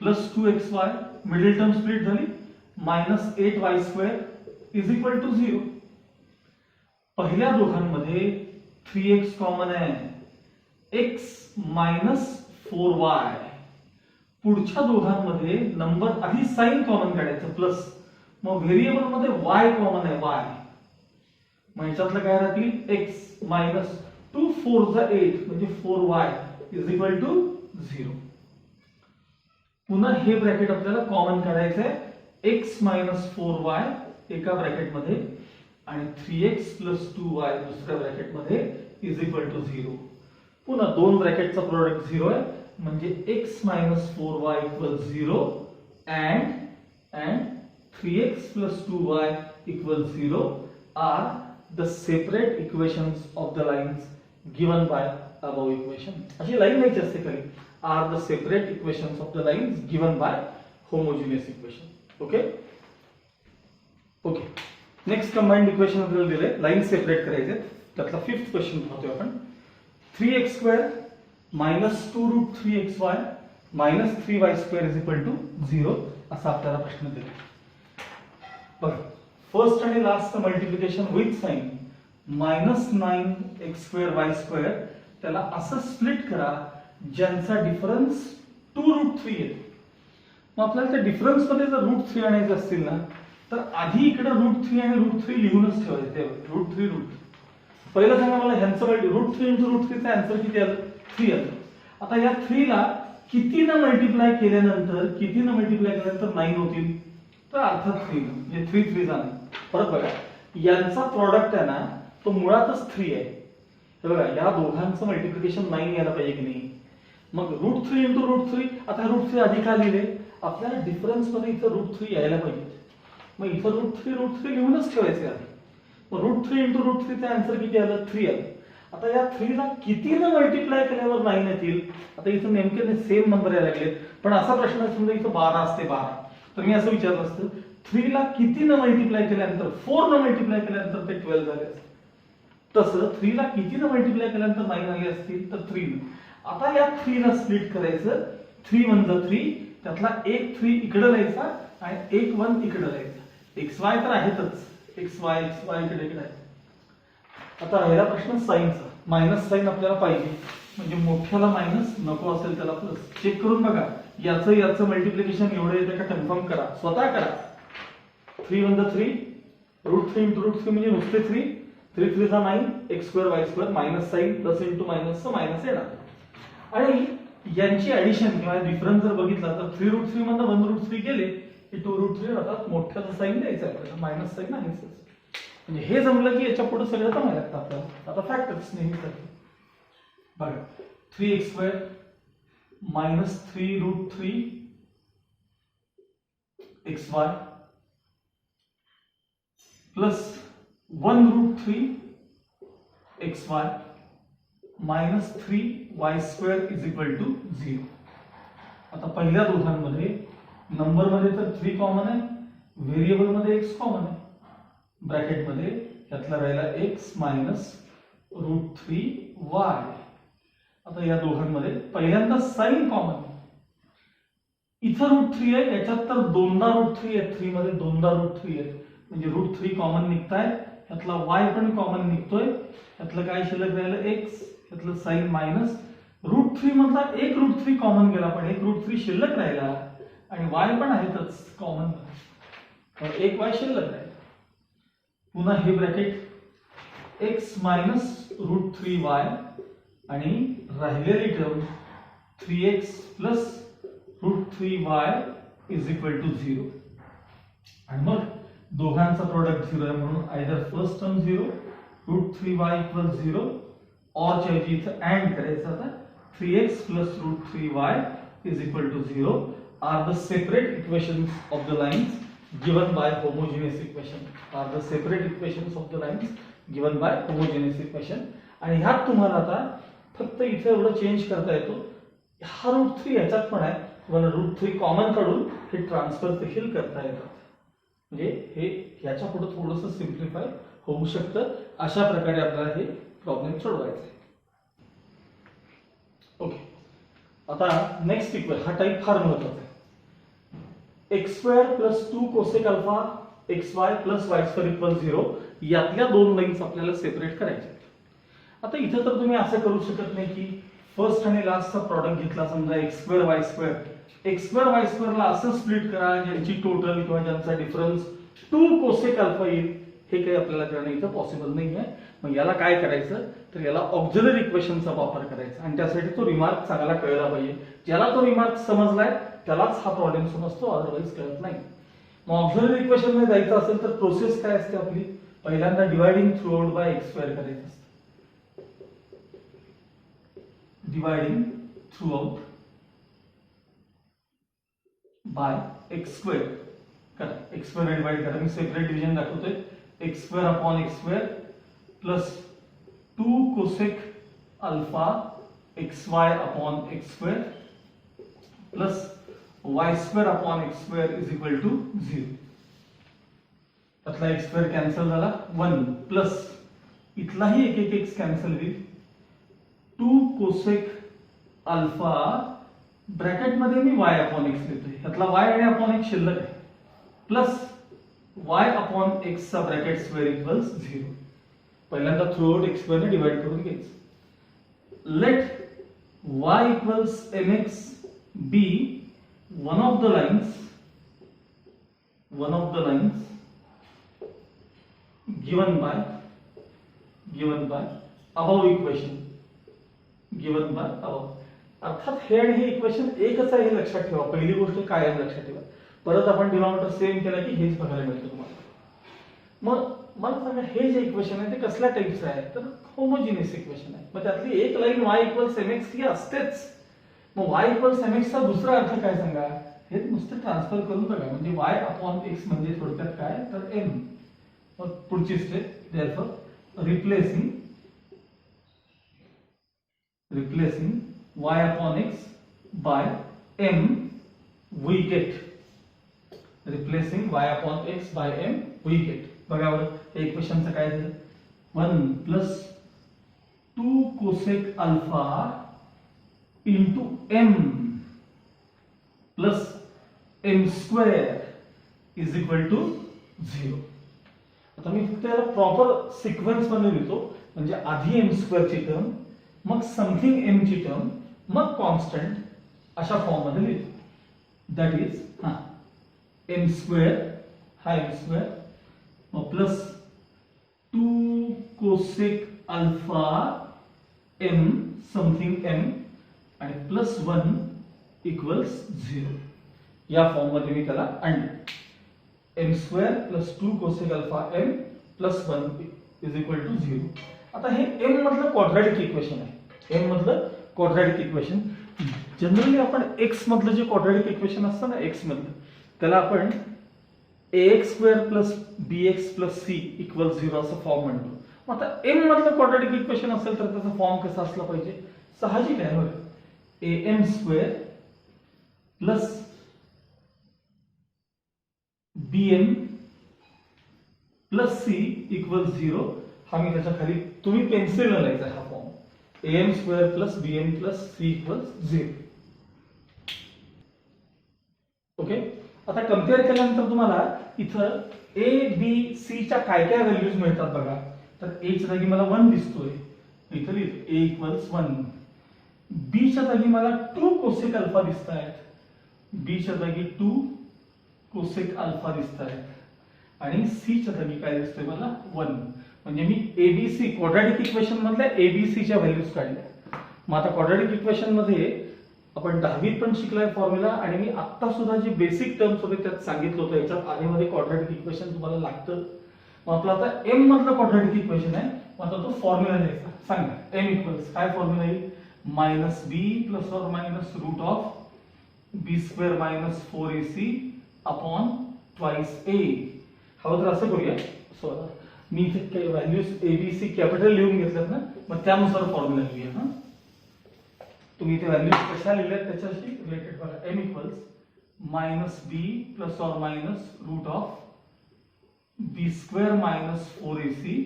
plus 2xy middle term split झाली minus 8y² is equal to 0. पहिल्या दोघांमध्ये 3x कॉमन आहे, x minus 4y. पुढच्या दोघांमध्ये नंबर आधी साइन कॉमन काढायचं प्लस, मग व्हेरिएबल मध्ये y कॉमन आहे y. मग याच्यातलं काय राहतील x minus 2 4 is 8 म्हणजे 4y is equal to 0. पुन्हा हे ब्रॅकेट आपल्याला कॉमन काढायचं आहे, x minus 4y एका ब्रॅकेट मध्ये आणि 3x plus 2y दुसऱ्या ब्रॅकेट मध्ये इज इक्वल टू 0. पुन्हा दोन ब्रॅकेटचा प्रोडक्ट 0 आहे म्हणजे x minus 4y equals 0 and 3x plus 2y equals 0 are the separate equations of the lines given by above equation. अशी लाईन नाही असते खाली. are the separate equations of the lines given by homogeneous equation. Okay. Next combined equation आपल्याला दिले, line separate करायचे. त्यातला fifth question पाहतोय आपण. 3x² minus 2√3xy minus 3y² is equal to 0 असा आपल्याला प्रश्न दिला. बघा, फर्स्ट आणि last multiplication with sign -9x²y² त्याला असं स्प्लिट करा ज्यांचा डिफरन्स 2√3 आहे. मग आपल्याला त्या डिफरन्स मध्ये जर √3 आणायचे असतील ना तर आधी इकडे √3 आणि √3 लिहूनच ठेवायचे. √3 पहिलं सांगा मला ह्यांचं √3 × √3 चा आन्सर किती आलं 3 आलं. आता या 3 ला कितीनं मल्टिप्लाय केल्यानंतर 9 होतील तर अर्थात 3 म्हणजे 3 3 जाणार. परत बघा, यांचा प्रॉडक्ट आहे ना तो मुळातच 3 आहे. तर बघा, या दोघांचं मल्टिप्लिकेशन 9 यायला पाहिजे की नाही. मग √3 × √3, आता √3 आधी का लिहिले, आपल्याला डिफरन्स मध्ये इथं √3 यायला पाहिजे. मग इथं √3 लिहूनच ठेवायचे आहे. मग √3 × √3 चा आन्सर किती आलं 3 आलं. आता या 3 ला कितीनं मल्टिप्लाय केल्यावर 9 येतील? आता इथं नेमके सेम नंबर यायला लागलेत, पण असा प्रश्न समजा इथं 12 असते 12, तर मी असं विचारलं असतं 3 ला कितीनं मल्टिप्लाय केल्यानंतर 4 न मल्टिप्लाय केल्यानंतर ते 12 झाले असते. तसं 3 ला कितीनं मल्टिप्लाय केल्यानंतर 9 आले असतील तर 3 न. आता या 3 ला स्प्लिट करायचं, 3 1 जा 3, त्यातला एक 3 इकडे लिहायचा आणि एक 1 इकडे लिहायचा. xy तर आहेतच, xy इकडे इकडे आहे. आता राहिला प्रश्न साईनचा. मायनस साईन आपल्याला पाहिजे, म्हणजे मोठ्याला मायनस, नको असेल त्याला प्लस. चेक करून बघा, याचं मल्टिप्लिकेशन एवढं येतं का कन्फर्म करा, स्वतः करा. 3 1 जा 3, √3 × √3 म्हणजे नुसते 3, 3 3 जा 9, x2 y2, minus sign plus into मायनसचं मायनस येणार. आणि यांची ऍडिशन किंवा डिफरन्स जर बघितला तर 3 √3 मधनं 1 √3 गेले की 2 √3 होतात. मोठ्याचं साईन द्यायचं आपल्याला, मायनस साईन आहेच. म्हणजे हे जमलं की याच्या पुढे सगळं जमायला लागतं आपल्याला. आता फॅक्टर्स नेहमीसाठी बघा, 3x2 minus 3 √3 xy plus 1 √3 xy minus 3y2 is equal to 0. आता पहिल्या दोघांमध्ये नंबर मध्ये तर 3 कॉमन आहे, व्हेरिएबल मध्ये x कॉमन आहे. ब्रॅकेट मध्ये त्यातला राहिला x मायनस √3y. आता या दोघांमध्ये पहिल्यांदा साइन कॉमन आहे. इथं √3 आहे, याच्यात तर दोनदा √3 आहे. 3 मध्ये दोनदा √3 आहे, म्हणजे √3 कॉमन निघताय. यातला y पण कॉमन निघतोय. यातलं काय शिल्लक राहिलं x, यातलं साइन मायनस √3 मधला एक √3 कॉमन गेला, पण एक √3 शिल्लक राहिला आणि y पण आहेतच कॉमन, एक y शिल्लक राहिला. पुन्हा हे ब्रॅकेट x मायनस √3y आणि राहिलेली term 3x plus √3y is equal to 0. आणि मग दोघांचा प्रोडक्ट 0 आहे म्हणून either first term 0, √3y equal 0, और च्या ऐवजी इथं अँड करायचं. आता 3x plus √3y is equal to 0 are the separate equations of the lines given by homogeneous equation. Are the separate equations of the lines given by homogeneous equation. आणि ह्यात तुम्हाला आता फक्त इथे एवढं चेंज करता येतो, हा √3 याच्यात पण आहे, तुम्हाला √3 कॉमन काढून हे ट्रान्सफर देखील करता येतात. म्हणजे हे ह्याच्या पुढे थोडंसं सिम्प्लिफाय होऊ शकतं. अशा प्रकारे आपल्याला हे प्रॉब्लेम सोडवायचे आहे. ओके, आता नेक्स्ट इक्वेशन, हा टाइप फार महत्वाचा आहे. x2 plus 2 cosec alpha xy plus y2 equal 0, यातल्या दोन लाईन्स आपल्याला सेपरेट करायच्या. आता इथं तर तुम्ही असं करू शकत नाही की फर्स्ट आणि लास्टचा प्रॉडक्ट घेतला, समजा x2 y2 ला असं स्प्लिट करा ज्यांची टोटल किंवा ज्यांचा डिफरन्स 2 कोसेक अल्फा येईल. हे काही आपल्याला करणं इथं पॉसिबल नाही आहे. मग याला काय करायचं, तर याला ऑक्झिलरी इक्वेशनचा वापर करायचा आणि त्यासाठी तो रिमार्क चांगला कळला पाहिजे. ज्याला तो रिमार्क समजलाय त्यालाच हा प्रॉब्लेम समजतो, अदरवाईज कळत नाही. मग ऑक्झिलरी इक्वेशन मध्ये जायचं असेल तर प्रोसेस काय असते आपली, पहिल्यांदा dividing through out by x2 करायचं असतं. Dividing through out by x2 करा, x2 डिवाइड करा. मी सेपरेट डिव्हिजन दाखवतोय. x2 upon x2 plus 2 cosec alpha xy upon x2 plus y2 upon x2 is equal to 0. त्यातला x2 कॅन्सल झाला, 1 plus इथलाही एक x cancel होईल, 2 cosec alpha bracket मध्ये मी y upon x लिहितोय. यातला y आणि अपॉन x शिल्लक आहे, प्लस y अपॉन x चा ब्रॅकेट स्क्वेअर इक्वल्स 0. पहिल्यांदा थ्रू आउट x2 ने डिवाइड करून घ्यायचं. Let y equals mx be one of the lines given by above equation, given by above. अर्थात हे आणि हे इक्वेशन एकच आहे हे लक्षात ठेवा. पहिली गोष्ट कायम लक्षात ठेवा. परत आपण डिनॉमिनेटर सेम केला की हेच बघायला मिळतं तुम्हाला. मग मला सांगा, हे जे इक्वेशन आहे ते कसल्या टाइपचं आहे, तर होमोजिनियस इक्वेशन आहे. मग त्यातली एक लाईन y इक्वल्स mx ही असतेच. मग y इक्वल्स mx चा दुसरा अर्थ काय सांगा, हे नुसतं ट्रान्सफर करून बघा. म्हणजे y अपॉन x म्हणजे थोडक्यात काय, तर m. मग पुढची step, therefore replacing replacing y upon x by m we get. Replacing y upon x by m we get. बघा बरं हे इक्वेशनचं काय झालं 1 plus 2 cosec alpha into m plus m square is equal to 0. आता मी फक्त याला प्रॉपर सिक्वेन्स मध्ये लिहितो म्हणजे आधी m स्क्वेअर ची टर्म मग समथिंग m ची टर्म मग कॉन्स्टंट अशा फॉर्म मध्ये लिहितो. दॅट इज m स्क्वेअर हा m स्क्वेअर मग plus 2 cosec alpha m something m आणि प्लस 1 इक्वल्स 0. या फॉर्म मध्ये मी त्याला आणले. m square plus 2 cosec alpha m plus 1 is equal to 0. आता हे m मधलं क्वाड्रॅटिक इक्वेशन आहे. m मधलं क्वाड्रॅटिक इक्वेशन जनरली आपण x मधलं जे क्वाड्रॅटिक इक्वेशन असतं ना x मधलं त्याला आपण ax square plus bx plus c equal 0 असं फॉर्म म्हणतो. मग आता m मधलं क्वाड्रॅटिक इक्वेशन असेल तर त्याचा फॉर्म कसा असला पाहिजे साहजिक आहे बघा am square plus bm plus c equal 0. हा मी त्याच्या खाली तुम्ही पेन्सिल लिहायचा हा form am square plus bm plus c equal 0. Okay आता कम्पेअर केल्यानंतर तुम्हाला इथं a b c च्या काय काय व्हॅल्यूज मिळतात बघा. तर a च्या जागी मला 1 दिसतोय इथं लिहितो a इक्वल्स 1. b च्या जागी मला 2 कोसेक अल्फा दिसत आहेत. b च्या जागी 2 कोसेक अल्फा दिसत आहेत आणि c च्या जागी काय दिसतंय मला 1. म्हणजे मी abc क्वाड्रॅटिक इक्वेशन मधल्या abc च्या व्हॅल्यूज काढल्या. मग आता क्वाड्रॅटिक इक्वेशन मध्ये आपण 10वीत पण शिकलाय फॉर्म्युला आणि मी आता सुद्धा जे बेसिक टर्म्स होते त्यात सांगितलं होतं याच्यात आधीमध्ये क्वाड्रॅटिक इक्वेशन तुम्हाला लागतं. मग आपलं आता m मधलं क्वाड्रॅटिक इक्वेशन आहे. मग आता तो फॉर्म्युला लिहायचा. सांगा m इक्वल्स काय फॉर्म्युला येईल मायनस b प्लस और minus root of b square minus 4ac upon twice a. हवं तर असं करूया मी इथे व्हॅल्यूज एबीसी कॅपिटल लिहून घेतल्यात ना मग त्यानुसार फॉर्म्युला लिहूया. तुम्ही इथे व्हॅल्यूज कशा लिहिल्यात त्याच्याशी रिलेटेड बघा m equals minus b plus और minus root of b square minus 4ac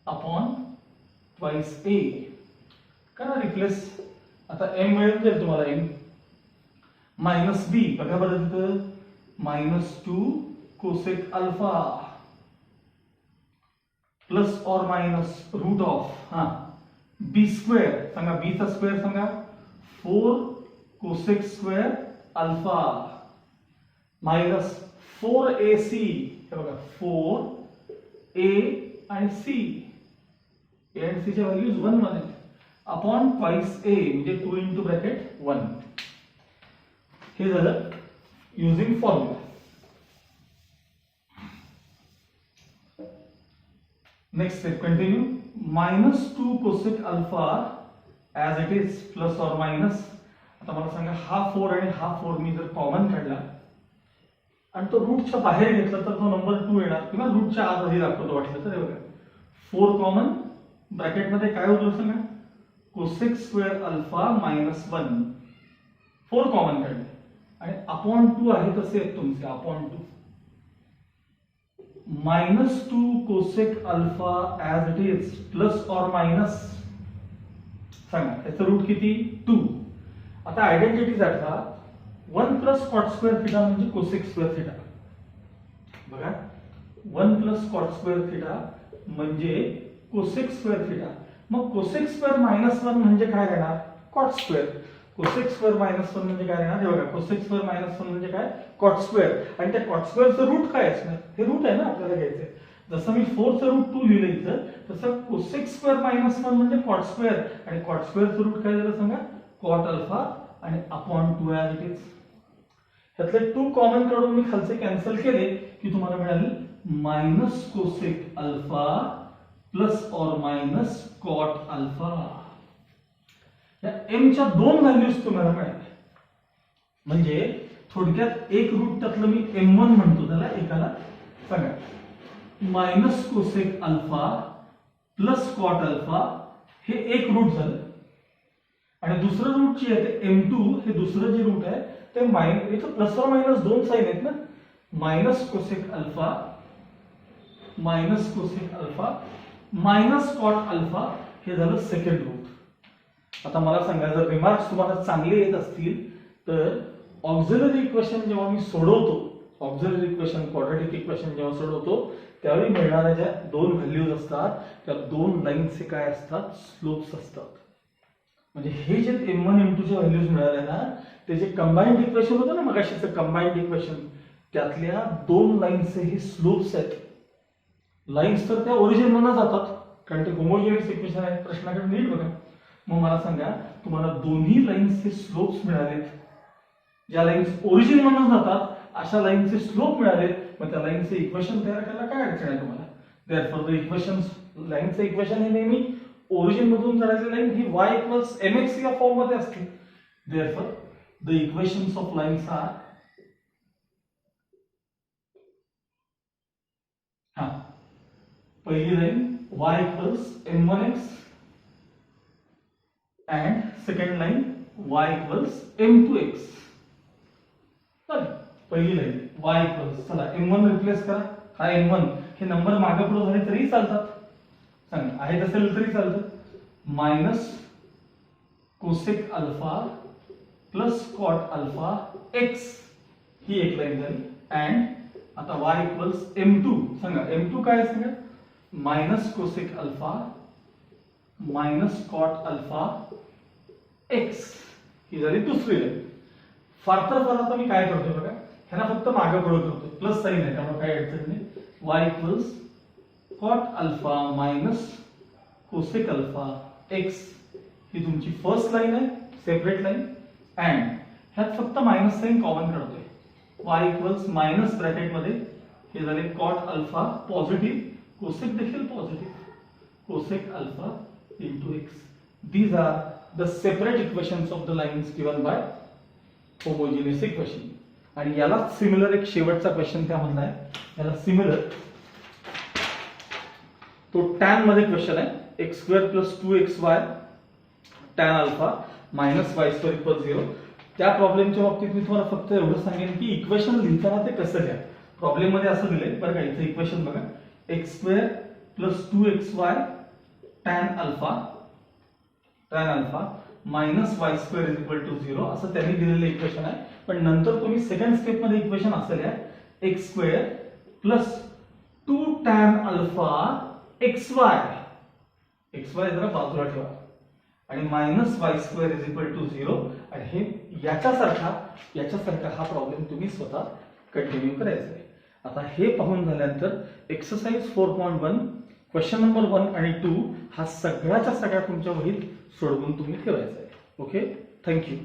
upon twice a. करा रिप्लेस. आता m मिळेल तर तुम्हाला m मायनस b बघा बरं तिथं मायनस 2 कोसेक अल्फा प्लस और minus root of b square सांगा b चा स्क्वेअर सांगा 4 cosec square alpha minus 4ac हे बघा 4a आणि c a आणि c च्या व्हॅल्यूज 1 मध्ये अपॉन ट्वाइस a म्हणजे 2 इंटू ब्रॅकेट 1. हे झालं using formula. Next step continue. Minus 2 cosec alpha as it is plus or minus. आता मला सांगा हा 4 आणि हा 4 मी जर कॉमन काढला आणि तो रूटच्या बाहेर घेतला तर तो नंबर 2 येणार किंवा रूटच्या आत आधी दाखवतो वाटलं तर हे बघा 4 कॉमन ब्रॅकेट मध्ये काय होतं सांगा cosec square alpha minus 1 4 common काढले आणि अपॉन 2 आहे तसे आहेत तुमचे upon 2 minus 2 cosec alpha as it is plus or minus सांगा त्याचं रूट किती 2. आता आयडेंटिटीज आठवा 1 प्लस कॉट स्क्वेअर थिटा म्हणजे कोसेक स्क्वेअर थिटा. बघा 1 प्लस कॉट स्क्वेअर थिटा म्हणजे कोसेक स्क्वेअर थिटा. मग कोसेक स्क्वेअर मायनस 1 म्हणजे काय राहणार cot square. Cosec square minus 1 म्हणजे काय राहणार हे बघा कोसेक स्क्वेअर मायनस 1 म्हणजे काय कॉट स्क्वेअर. आणि त्या कॉट स्क्वेअरचं रूट काय असणार हे रूट आहे ना आपल्याला घ्यायचंय. जसं मी 4 चं रूट 2 लिहिलं इथं तसं कोसेक स्क्वेअर मायनस 1 म्हणजे कॉट स्क्वेअर आणि कॉट स्क्वेअरचं रूट काय झालं सांगा कॉट अल्फा आणि अपॉन 2 ऍज इट इज. ह्यातले 2 कॉमन काढून मी खालचे कॅन्सल केले की तुम्हाला मिळाले मायनस कोसेक अल्फा प्लस और मायनस कॉट अल्फा. या m च्या 2 व्हॅल्यूज तुम्हाला मिळाल्या. म्हणजे थोडक्यात एक रूट त्यातलं मी m1 म्हणतो त्याला एकाला सांगा minus cosec alpha plus cot alpha हे एक रूट झालं. आणि दुसरं रूट जे आहे ते m2 हे दुसरं जे रूट आहे ते इथं प्लस और मायनस दोन साइन आहेत ना, minus cosec alpha minus cosec alpha minus cot alpha हे झालं सेकंड रूट. आता मला सांगा, जर रिमार्क्स तुम्हाला चांगले येत असतील तर ऑक्झिलरी इक्वेशन जेव्हा मी सोडवतो, ऑक्झिलरी इक्वेशन क्वाड्रॅटिक इक्वेशन जेव्हा सोडवतो त्यावेळी मिळणाऱ्या ज्या दोन व्हॅल्यूज असतात त्या दोन लाईनचे काय असतात, स्लोप्स असतात. म्हणजे हे जे m1 m2 च्या व्हॅल्यूज मिळाल्या ना, ते जे कंबाइंड इक्वेशन होतं ना मगाशीचं कंबाइंड इक्वेशन, त्यातल्या दोन लाईनचे हे स्लोप्स आहेत. लाईन्स तर त्या ओरिजिन मधून जातात कारण ते होमोजिनियस इक्वेशन आहे. प्रश्नाकडे नीट बघा. मग मला सांगा, तुम्हाला दोन्ही लाईन्सचे स्लोप्स मिळालेत, ज्या लाईन्स ओरिजिन मधून जातात अशा लाईनचे स्लोप मिळालेत, मग त्या लाईनचे इक्वेशन तयार करायला काय अडचण आहे तुम्हाला? देअरफॉर द इक्वेशन्स, लाईनचे इक्वेशन हे नेहमी ओरिजिन मधून जाणारी लाईन ही y इक्वल्स mx या फॉर्म मध्ये असते. Therefore the equations of lines are पहिली line y equals m1x and second line y equals m2x. पहिली लाईन y equals, चला m1 रिप्लेस करा. हा m1 हे नंबर मागे पुढे झाले तरी चालतात, सांगा आहे असेल तरी चालतं. Minus cosec alpha plus cot alpha x ही एक लाईन झाली. अँड आता y इक्वल्स m2, सांगा m2 काय सांगा, minus cosec alpha minus cot alpha x ही झाली दुसरी लाईन. फार तर फार आता मी काय करतोय बघा, ह्याला फक्त मागे पुढे करतोय, प्लस साइन आहे त्यामुळे काय अडचण नाही. y equals cot alpha minus cosec alpha x ही तुमची फर्स्ट लाईन आहे, सेपरेट लाईन. अँड ह्यात फक्त मायनस साइन कॉमन काढतोय. y इक्वल्स मायनस ब्रॅकेट मध्ये हे झाले कॉट अल्फा पॉझिटिव्ह, कोसेक देखील positive, cosec alpha into x. These are the separate equations of the lines given by homogeneous equation. आणि याला similar एक शेवटचा क्वेश्चन त्यामधला आहे, याला सिमिलर तो tan मध्ये क्वेश्चन आहे. x² + 2xy tan alpha minus y² = 0. त्या प्रॉब्लेमच्या बाबतीत मी तुम्हाला फक्त एवढं सांगेन की इक्वेशन लिहिताना ते कसं घ्या. प्रॉब्लेम मध्ये असं दिलंय बरं का, इथे इक्वेशन बघा, x² + 2xy tan alpha minus y² = 0 असं त्यांनी दिलेलं इक्वेशन आहे. पण नंतर तुम्ही सेकंड स्टेप मध्ये इक्वेशन असं लिहा, x² + 2 tan अल्फा xy जरा बाजूला ठेवा आणि मायनस y² = 0. आणि हे याच्यासारखा हा प्रॉब्लेम तुम्ही स्वतः कंटिन्यू करायचा आहे. आता हे पाहून झाल्यानंतर एक्सरसाइज 4.1 क्वेश्चन नंबर 1 आणि 2 हा सगळ्याच्या सगळ्या तुमच्या वहीत सोडवून तुम्ही ठेवायचा आहे. Okay, thank you.